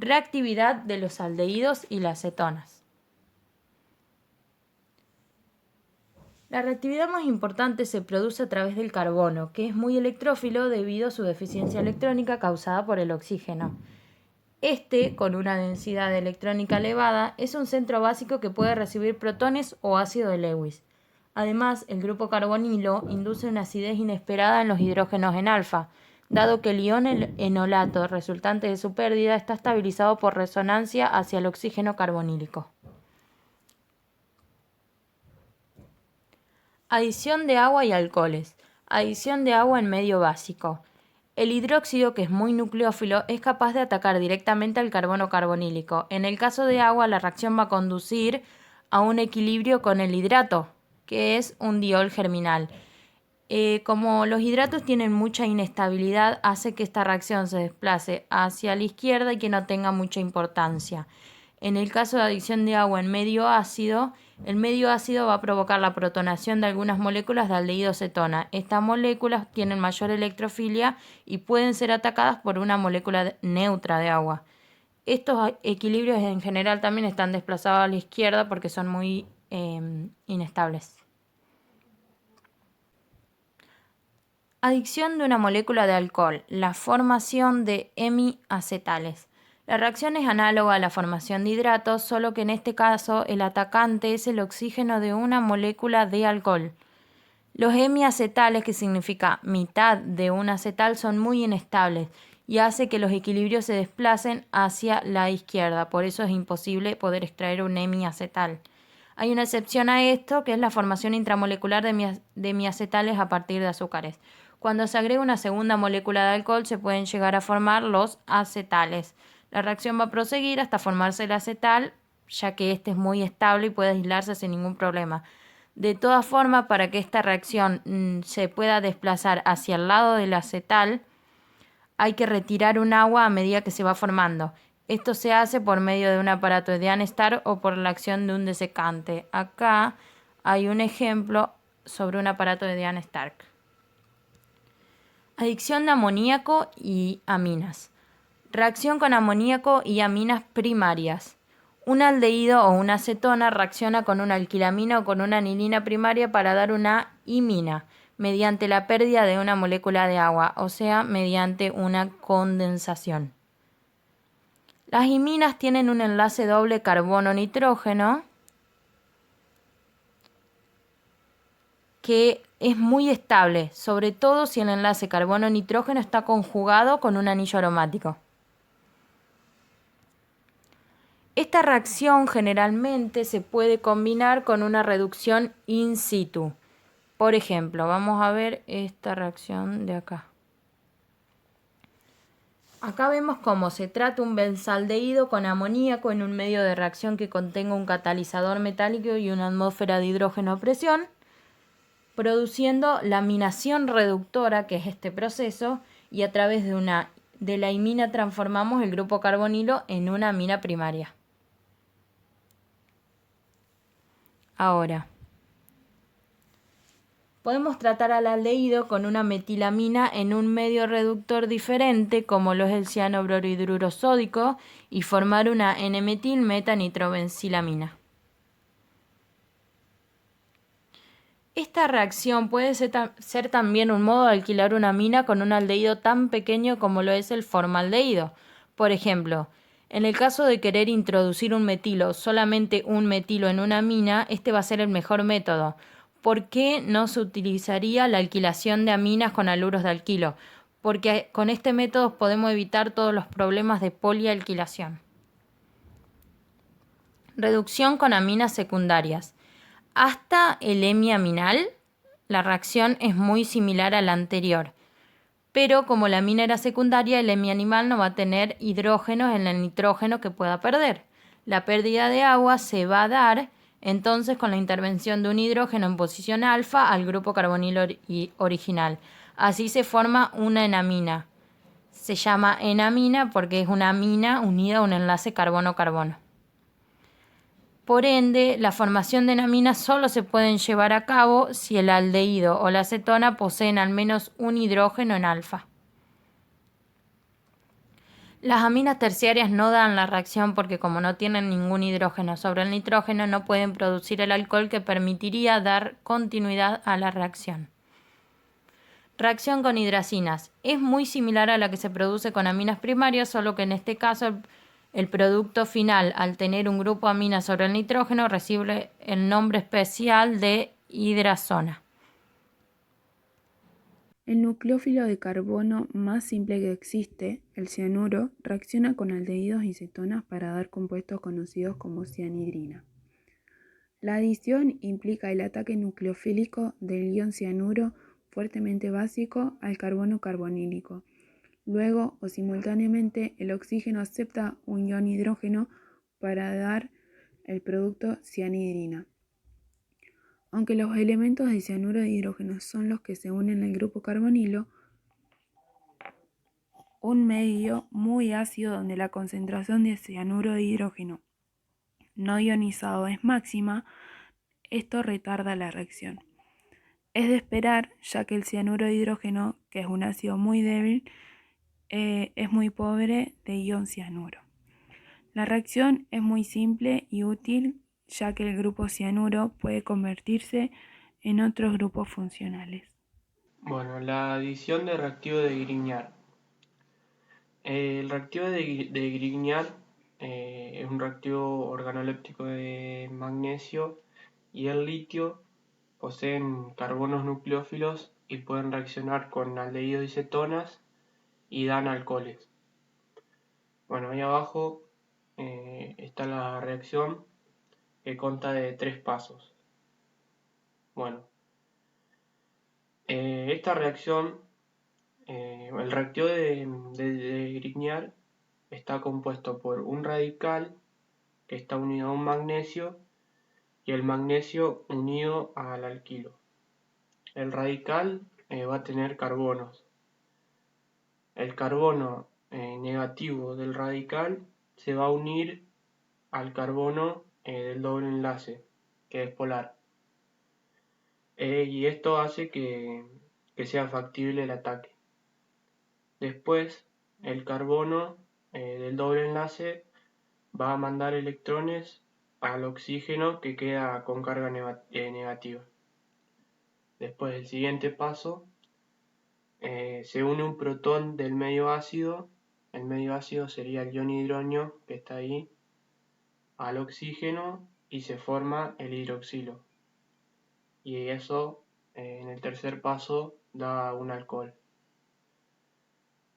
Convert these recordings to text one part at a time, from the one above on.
Reactividad de los aldehídos y las cetonas. La reactividad más importante se produce a través del carbono, que es muy electrófilo debido a su deficiencia electrónica causada por el oxígeno. Este, con una densidad electrónica elevada, es un centro básico que puede recibir protones o ácido de Lewis. Además, el grupo carbonilo induce una acidez inesperada en los hidrógenos en alfa, dado que el ion enolato resultante de su pérdida está estabilizado por resonancia hacia el oxígeno carbonílico. Adición de agua y alcoholes. Adición de agua en medio básico. El hidróxido, que es muy nucleófilo, es capaz de atacar directamente al carbono carbonílico. En el caso de agua, la reacción va a conducir a un equilibrio con el hidrato, que es un diol germinal. Como los hidratos tienen mucha inestabilidad, hace que esta reacción se desplace hacia la izquierda y que no tenga mucha importancia. En el caso de adición de agua en medio ácido, el medio ácido va a provocar la protonación de algunas moléculas de aldehído cetona. Estas moléculas tienen mayor electrofilia y pueden ser atacadas por una molécula neutra de agua. Estos equilibrios en general también están desplazados a la izquierda porque son muy inestables. Adicción de una molécula de alcohol, la formación de hemiacetales. La reacción es análoga a la formación de hidratos, solo que en este caso el atacante es el oxígeno de una molécula de alcohol. Los hemiacetales, que significa mitad de un acetal, son muy inestables y hace que los equilibrios se desplacen hacia la izquierda, por eso es imposible poder extraer un hemiacetal. Hay una excepción a esto, que es la formación intramolecular de hemiacetales a partir de azúcares. Cuando se agrega una segunda molécula de alcohol se pueden llegar a formar los acetales. La reacción va a proseguir hasta formarse el acetal, ya que este es muy estable y puede aislarse sin ningún problema. De todas formas, para que esta reacción se pueda desplazar hacia el lado del acetal, hay que retirar un agua a medida que se va formando. Esto se hace por medio de un aparato de Diane-Stark o por la acción de un desecante. Acá hay un ejemplo sobre un aparato de Diane-Stark. Adicción de amoníaco y aminas. Reacción con amoníaco y aminas primarias. Un aldehído o una cetona reacciona con una alquilamina o con una anilina primaria para dar una imina, mediante la pérdida de una molécula de agua, o sea, mediante una condensación. Las iminas tienen un enlace doble carbono-nitrógeno que es muy estable, sobre todo si el enlace carbono-nitrógeno está conjugado con un anillo aromático. Esta reacción generalmente se puede combinar con una reducción in situ. Por ejemplo, vamos a ver esta reacción de acá. Acá vemos cómo se trata un benzaldehído con amoníaco en un medio de reacción que contenga un catalizador metálico y una atmósfera de hidrógeno a presión, produciendo la aminación reductora, que es este proceso, y a través de la imina transformamos el grupo carbonilo en una amina primaria. Ahora, podemos tratar al aldehído con una metilamina en un medio reductor diferente, como lo es el cianobromhidruro sódico, y formar una N-metil-meta-nitrobenzilamina. Esta reacción puede ser también un modo de alquilar una amina con un aldehído tan pequeño como lo es el formaldehído. Por ejemplo, en el caso de querer introducir un metilo, solamente un metilo en una amina, este va a ser el mejor método. ¿Por qué no se utilizaría la alquilación de aminas con haluros de alquilo? Porque con este método podemos evitar todos los problemas de polialquilación. Reducción con aminas secundarias. Hasta el hemiaminal, la reacción es muy similar a la anterior. Pero como la amina era secundaria, el hemianimal no va a tener hidrógenos en el nitrógeno que pueda perder. La pérdida de agua se va a dar entonces con la intervención de un hidrógeno en posición alfa al grupo carbonilo original. Así se forma una enamina. Se llama enamina porque es una amina unida a un enlace carbono-carbono. Por ende, la formación de enaminas solo se pueden llevar a cabo si el aldehído o la cetona poseen al menos un hidrógeno en alfa. Las aminas terciarias no dan la reacción porque como no tienen ningún hidrógeno sobre el nitrógeno, no pueden producir el alcohol que permitiría dar continuidad a la reacción. Reacción con hidracinas. Es muy similar a la que se produce con aminas primarias, solo que en este caso el producto final, al tener un grupo amina sobre el nitrógeno, recibe el nombre especial de hidrazona. El nucleófilo de carbono más simple que existe, el cianuro, reacciona con aldehídos y cetonas para dar compuestos conocidos como cianhidrina. La adición implica el ataque nucleofílico del ion cianuro fuertemente básico al carbono carbonílico. Luego o simultáneamente el oxígeno acepta un ion hidrógeno para dar el producto cianhidrina. Aunque los elementos de cianuro de hidrógeno son los que se unen al grupo carbonilo, un medio muy ácido donde la concentración de cianuro de hidrógeno no ionizado es máxima, esto retarda la reacción. Es de esperar, ya que el cianuro de hidrógeno, que es un ácido muy débil, es muy pobre de ion cianuro. La reacción es muy simple y útil, ya que el grupo cianuro puede convertirse en otros grupos funcionales. Bueno, la adición de reactivo de Grignard. El reactivo de Grignard es un reactivo organoléptico de magnesio y el litio. Poseen carbonos nucleófilos y pueden reaccionar con aldehídos y cetonas y dan alcoholes. Bueno, ahí abajo está la reacción que consta de 3 pasos. Bueno, esta reacción, el reactivo de Grignard está compuesto por un radical que está unido a un magnesio y el magnesio unido al alquilo. El radical va a tener carbonos. El carbono negativo del radical se va a unir al carbono del doble enlace, que es polar. Y esto hace que sea factible el ataque. Después, el carbono del doble enlace va a mandar electrones al oxígeno que queda con carga negativa. Después, el siguiente paso, se une un protón del medio ácido. El medio ácido sería el ion hidronio que está ahí al oxígeno y se forma el hidroxilo. Y eso en el tercer paso da un alcohol.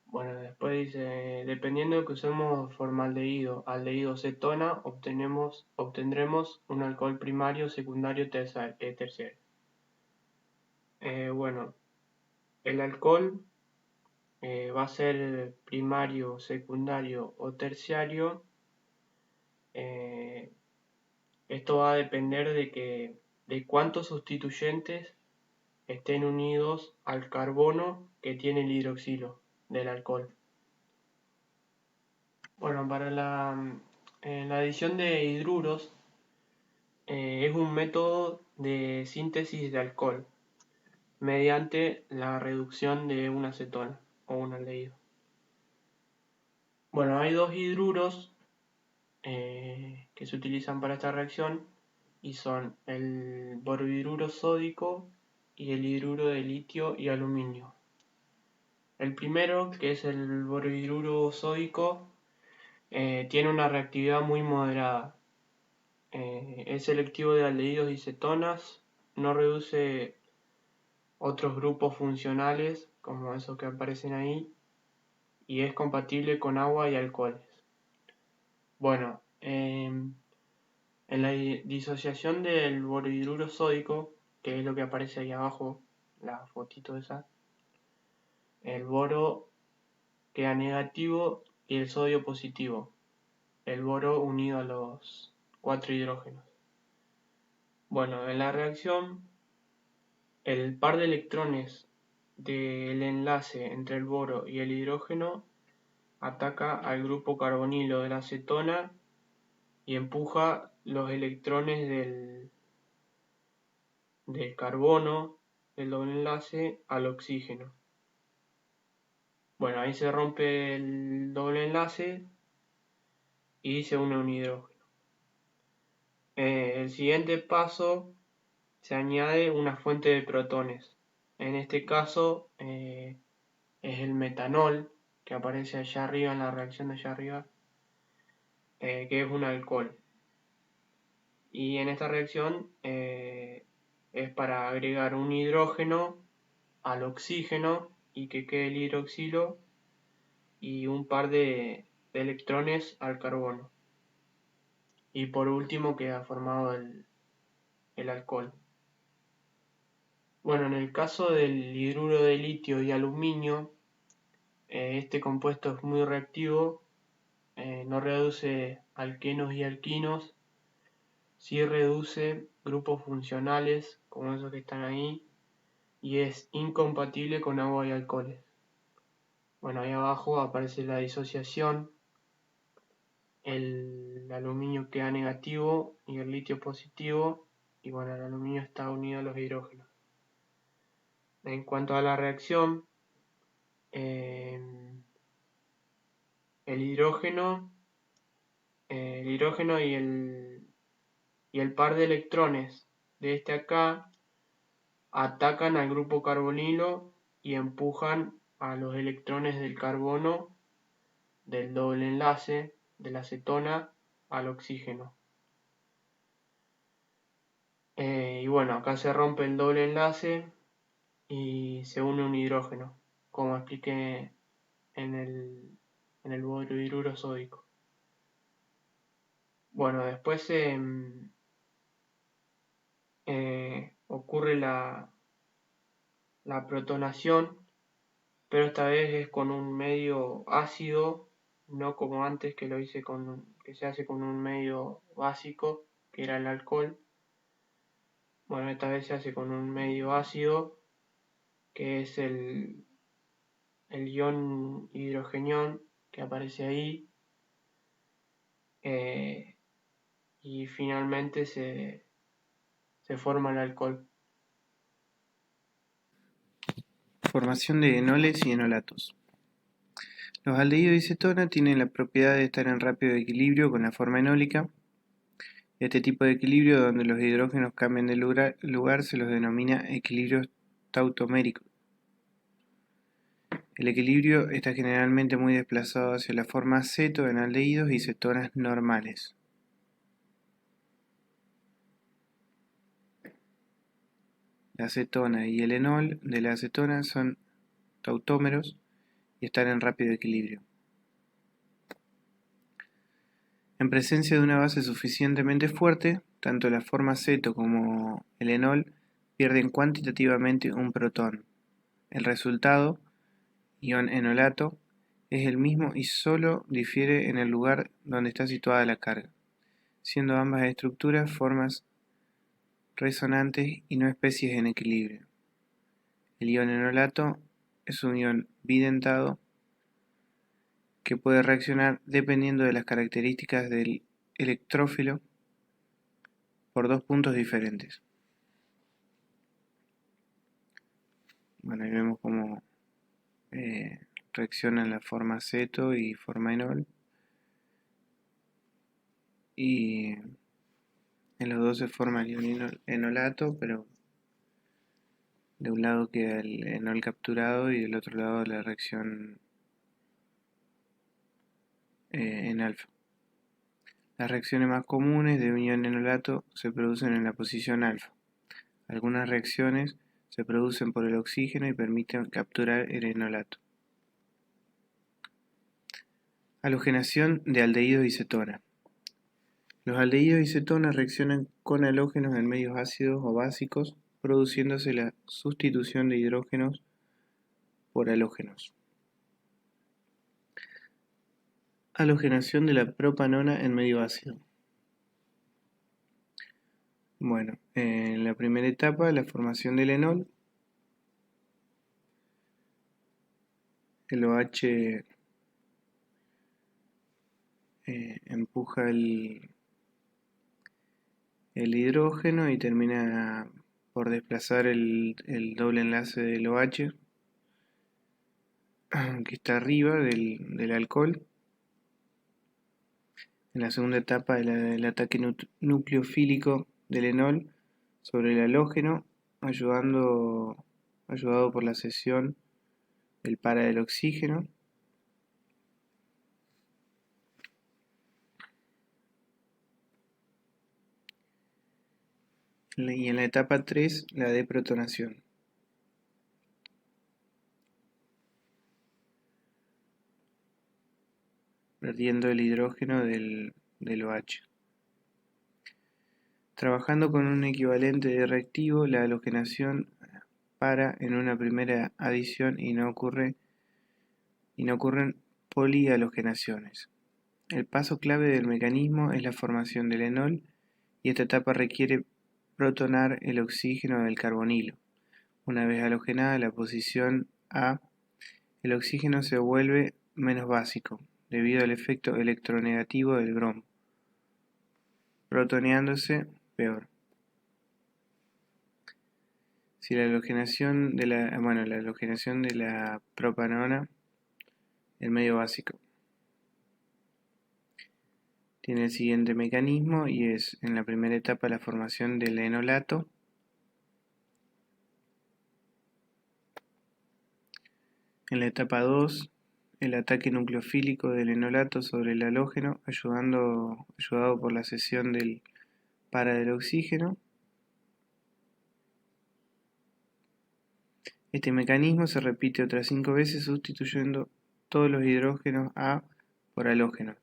Bueno, después dice, dependiendo de que usemos formaldehído, aldehído, cetona, obtendremos un alcohol primario, secundario, terciario. Bueno, el alcohol va a ser primario, secundario o terciario. Esto va a depender de cuántos sustituyentes estén unidos al carbono que tiene el hidroxilo del alcohol. Bueno, para la adición de hidruros es un método de síntesis de alcohol mediante la reducción de una acetona o un aldehído. Bueno, hay dos hidruros que se utilizan para esta reacción y son el borohidruro sódico y el hidruro de litio y aluminio. El primero, que es el borohidruro sódico, tiene una reactividad muy moderada. Es selectivo de aldehídos y cetonas, no reduce otros grupos funcionales como esos que aparecen ahí y es compatible con agua y alcoholes. Bueno, en la disociación del borohidruro sódico, que es lo que aparece ahí abajo, la fotito esa, el boro queda negativo y el sodio positivo, el boro unido a los 4 hidrógenos. Bueno, en la reacción, el par de electrones del enlace entre el boro y el hidrógeno ataca al grupo carbonilo de la acetona y empuja los electrones del carbono del doble enlace al oxígeno. Bueno, ahí se rompe el doble enlace y se une un hidrógeno. El siguiente paso se añade una fuente de protones. En este caso es el metanol que aparece allá arriba en la reacción de allá arriba, que es un alcohol. Y en esta reacción es para agregar un hidrógeno al oxígeno y que quede el hidroxilo y un par de electrones al carbono. Y por último queda formado el alcohol. Bueno, en el caso del hidruro de litio y aluminio, este compuesto es muy reactivo, no reduce alquenos y alquinos, sí reduce grupos funcionales como esos que están ahí y es incompatible con agua y alcoholes. Bueno, ahí abajo aparece la disociación, el aluminio queda negativo y el litio positivo, y bueno, el aluminio está unido a los hidrógenos. En cuanto a la reacción, eh, el hidrógeno y el par de electrones de este acá atacan al grupo carbonilo y empujan a los electrones del carbono del doble enlace de la acetona al oxígeno. Y bueno, acá se rompe el doble enlace y se une un hidrógeno, como expliqué en el borohidruro sódico. Bueno, después ocurre la protonación, pero esta vez es con un medio ácido, no como antes que que se hace con un medio básico, que era el alcohol. Bueno, esta vez se hace con un medio ácido, que es el ion hidrogenión que aparece ahí, y finalmente se forma el alcohol. Formación de enoles y enolatos. Los aldehídos de cetona tienen la propiedad de estar en rápido equilibrio con la forma enólica. Este tipo de equilibrio, donde los hidrógenos cambian de lugar, se los denomina equilibrios tautoméricos. El equilibrio está generalmente muy desplazado hacia la forma ceto en aldehídos y cetonas normales. La acetona y el enol de la acetona son tautómeros y están en rápido equilibrio. En presencia de una base suficientemente fuerte, tanto la forma ceto como el enol pierden cuantitativamente un protón. El resultado, ion enolato, es el mismo y solo difiere en el lugar donde está situada la carga, siendo ambas estructuras formas resonantes y no especies en equilibrio. El ion enolato es un ion bidentado que puede reaccionar dependiendo de las características del electrófilo por dos puntos diferentes. Bueno, ahí vemos cómo reaccionan la forma ceto y forma enol. Y en los dos se forma el ion enolato, pero de un lado queda el enol capturado y del otro lado la reacción en alfa. Las reacciones más comunes de un ion enolato se producen en la posición alfa. Algunas reacciones se producen por el oxígeno y permiten capturar el enolato. Halogenación de aldehídos y cetona. Los aldehídos y cetonas reaccionan con halógenos en medios ácidos o básicos, produciéndose la sustitución de hidrógenos por halógenos. Halogenación de la propanona en medio ácido. Bueno, en la primera etapa, la formación del enol. El OH empuja el hidrógeno y termina por desplazar el doble enlace del OH que está arriba del alcohol. En la segunda etapa el ataque nucleofílico del enol sobre el halógeno, ayudado por la cesión del para del oxígeno. Y en la etapa 3, la deprotonación. Perdiendo el hidrógeno del OH. Trabajando con un equivalente de reactivo, la halogenación para en una primera adición y no ocurren polihalogenaciones. El paso clave del mecanismo es la formación del enol y esta etapa requiere protonar el oxígeno del carbonilo. Una vez halogenada la posición A, el oxígeno se vuelve menos básico debido al efecto electronegativo del bromo, protoneándose peor. Si la halogenación de la halogenación de la propanona, el medio básico, tiene el siguiente mecanismo y es en la primera etapa la formación del enolato. En la etapa 2, el ataque nucleofílico del enolato sobre el halógeno, ayudado por la cesión del para del oxígeno. Este mecanismo se repite otras 5 veces sustituyendo todos los hidrógenos A por halógeno.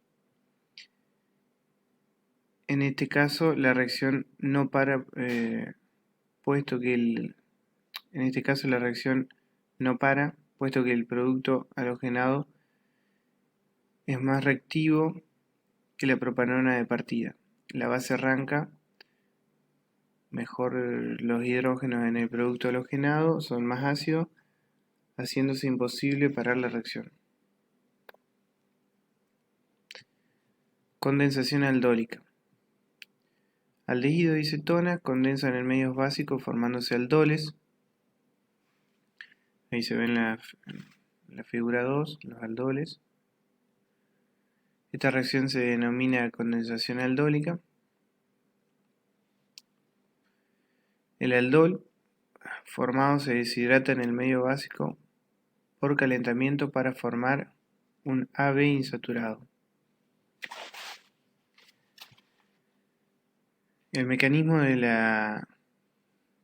En este caso la reacción no para, puesto que el producto halogenado es más reactivo que la propanona de partida. La base arranca mejor, los hidrógenos en el producto halogenado son más ácidos, haciéndose imposible parar la reacción. Condensación aldólica. Aldehído y cetona condensan en medios básicos formándose aldoles. Ahí se ve en la figura 2, los aldoles. Esta reacción se denomina condensación aldólica. El aldol formado se deshidrata en el medio básico por calentamiento para formar un AB insaturado. El mecanismo de la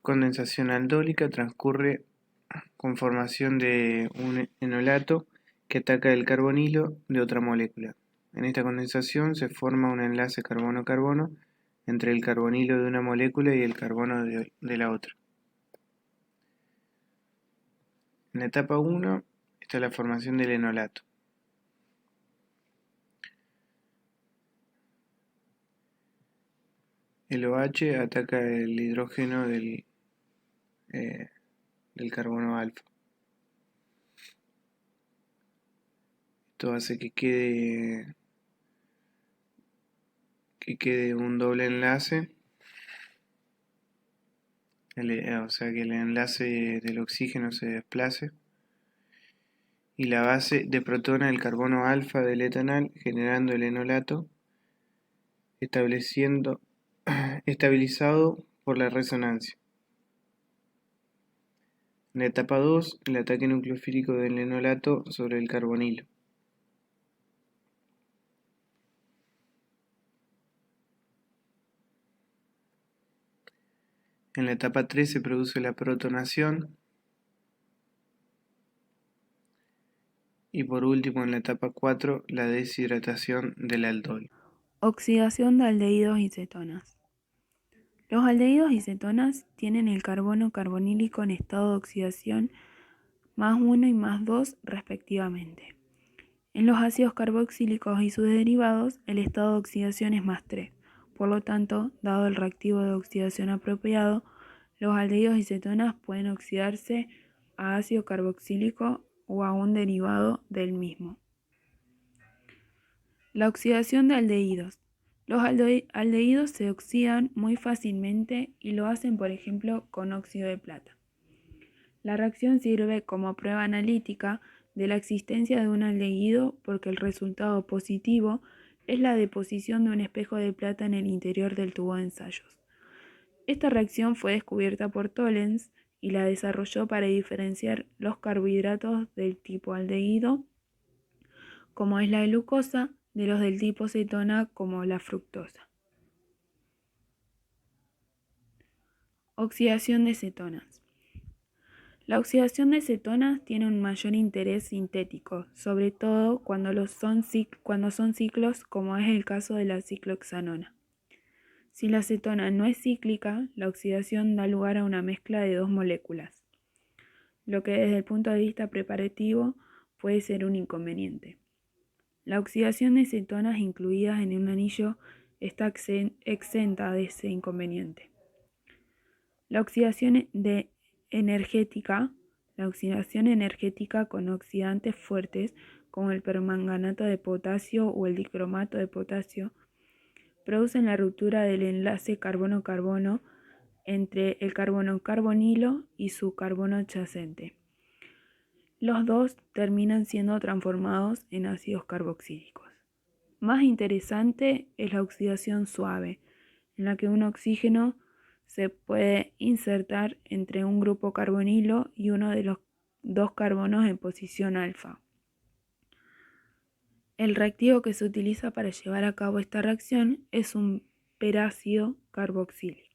condensación aldólica transcurre con formación de un enolato que ataca el carbonilo de otra molécula. En esta condensación se forma un enlace carbono-carbono entre el carbonilo de una molécula y el carbono de la otra. En la etapa 1 está la formación del enolato. El OH ataca el hidrógeno del carbono alfa. Esto hace que quede un doble enlace, o sea que el enlace del oxígeno se desplace y la base deprotona el carbono alfa del etanol generando el enolato estabilizado por la resonancia. En la etapa 2, el ataque nucleofílico del enolato sobre el carbonilo. En la etapa 3 se produce la protonación. Y por último, en la etapa 4, la deshidratación del aldol. Oxidación de aldehídos y cetonas. Los aldehídos y cetonas tienen el carbono carbonílico en estado de oxidación +1 y +2 respectivamente. En los ácidos carboxílicos y sus derivados, el estado de oxidación es +3. Por lo tanto, dado el reactivo de oxidación apropiado, los aldehídos y cetonas pueden oxidarse a ácido carboxílico o a un derivado del mismo. La oxidación de aldehídos. Los aldehídos se oxidan muy fácilmente y lo hacen, por ejemplo, con óxido de plata. La reacción sirve como prueba analítica de la existencia de un aldehído porque el resultado positivo es la deposición de un espejo de plata en el interior del tubo de ensayos. Esta reacción fue descubierta por Tollens y la desarrolló para diferenciar los carbohidratos del tipo aldehído, como es la glucosa, de los del tipo cetona, como la fructosa. Oxidación de cetonas. La oxidación de cetonas tiene un mayor interés sintético, sobre todo cuando son ciclos, como es el caso de la ciclohexanona. Si la cetona no es cíclica, la oxidación da lugar a una mezcla de dos moléculas, lo que desde el punto de vista preparativo puede ser un inconveniente. La oxidación de cetonas incluidas en un anillo está exenta de ese inconveniente. La oxidación energética con oxidantes fuertes como el permanganato de potasio o el dicromato de potasio producen la ruptura del enlace carbono-carbono entre el carbono carbonilo y su carbono adyacente. Los dos terminan siendo transformados en ácidos carboxílicos. Más interesante es la oxidación suave, en la que un oxígeno se puede insertar entre un grupo carbonilo y uno de los dos carbonos en posición alfa. El reactivo que se utiliza para llevar a cabo esta reacción es un perácido carboxílico.